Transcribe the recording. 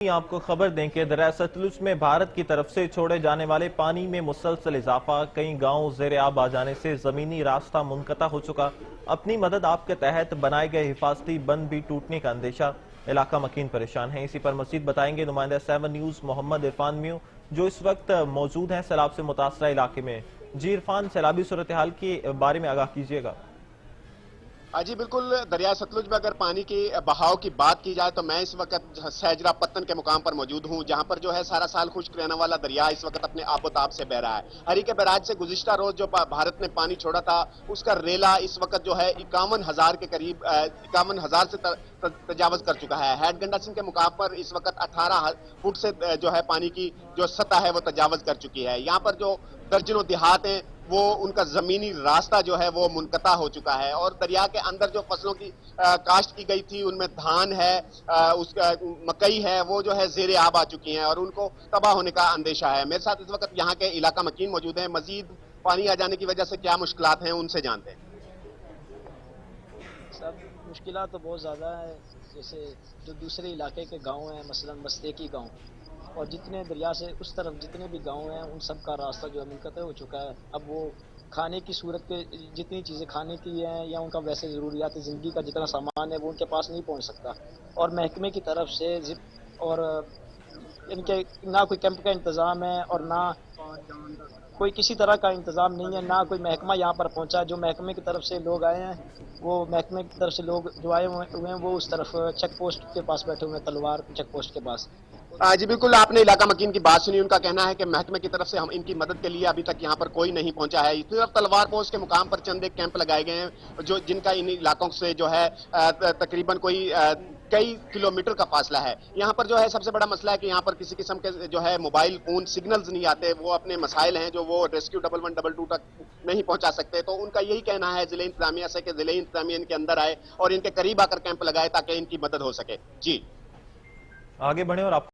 آپ کو خبر دیں کہ دریائے ستلج میں بھارت کی طرف سے چھوڑے جانے والے پانی میں مسلسل اضافہ، کئی گاؤں زیر آب آ جانے سے زمینی راستہ منقطع ہو چکا۔ اپنی مدد آپ کے تحت بنائے گئے حفاظتی بند بھی ٹوٹنے کا اندیشہ، علاقہ مکین پریشان ہیں۔ اسی پر مزید بتائیں گے نمائندہ 7 نیوز محمد عرفان میو، جو اس وقت موجود ہیں سیلاب سے متاثرہ علاقے میں۔ جی عرفان، سیلابی صورتحال کے بارے میں آگاہ کیجیے گا۔ جی بالکل، دریائے ستلج میں اگر پانی کی بہاؤ کی بات کی جائے تو میں اس وقت سیجرہ پتن کے مقام پر موجود ہوں، جہاں پر جو ہے سارا سال خشک رہنے والا دریا اس وقت اپنے آب و تاب سے بہہ رہا ہے۔ ہری کے بیراج سے گزشتہ روز جو بھارت نے پانی چھوڑا تھا، اس کا ریلا اس وقت جو ہے 51,000 کے قریب 51,000 سے تجاوز کر چکا ہے۔ ہیڈ گنڈا سنگھ کے مقام پر اس وقت 18 فٹ سے جو ہے پانی کی جو سطح ہے وہ تجاوز کر چکی ہے۔ یہاں پر جو درجنوں دیہات ہیں وہ ان کا زمینی راستہ جو ہے وہ منقطع ہو چکا ہے، اور دریا کے اندر جو فصلوں کی کاشت کی گئی تھی ان میں دھان ہے، اس کا مکئی ہے، وہ جو ہے زیر آب آ چکی ہیں اور ان کو تباہ ہونے کا اندیشہ ہے۔ میرے ساتھ اس وقت یہاں کے علاقہ مکین موجود ہیں، مزید پانی آ جانے کی وجہ سے کیا مشکلات ہیں ان سے جانتے ہیں۔ سب مشکلات تو بہت زیادہ ہے، جیسے جو دوسرے علاقے کے گاؤں ہیں، مثلا مستیکی گاؤں اور جتنے دریا سے اس طرف جتنے بھی گاؤں ہیں، ان سب کا راستہ جو ہے منقطع ہو چکا ہے۔ اب وہ کھانے کی صورت پہ جتنی چیزیں کھانے کی ہیں یا ان کا ویسے ضروریات زندگی کا جتنا سامان ہے وہ ان کے پاس نہیں پہنچ سکتا، اور محکمے کی طرف سے اور ان کے نہ کوئی کیمپ کا انتظام ہے اور نہ کوئی کسی طرح کا انتظام نہیں ہے، نہ کوئی محکمہ یہاں پر پہنچا۔ جو محکمے کی طرف سے لوگ آئے ہیں، وہ محکمے کی طرف سے لوگ جو آئے ہوئے ہیں وہ اس طرف چیک پوسٹ کے پاس بیٹھے ہوئے ہیں، تلوار چیک پوسٹ کے پاس۔ جی بالکل، آپ نے علاقہ مکین کی بات سنی، ان کا کہنا ہے کہ محکمے کی طرف سے ہم ان کی مدد کے لیے ابھی تک یہاں پر کوئی نہیں پہنچا ہے۔ صرف تلوار پوسٹ کے مقام پر چند ایک کیمپ لگائے گئے ہیں جن کا ان علاقوں سے جو ہے تقریباً کوئی کئی کلومیٹر کا فاصلہ ہے۔ یہاں پر جو ہے سب سے بڑا مسئلہ ہے کہ یہاں پر کسی قسم کے جو ہے موبائل فون سگنلز نہیں آتے، وہ اپنے مسائل ہیں جو وہ ریسکیو 1122 تک نہیں پہنچا سکتے۔ تو ان کا یہی کہنا ہے ضلع انتظامیہ سے کہ ضلع انتظامیہ ان کے اندر آئے اور ان کے قریب آ کر کیمپ لگائے تاکہ ان کی مدد ہو سکے۔ جی آگے بڑھیں اور آپ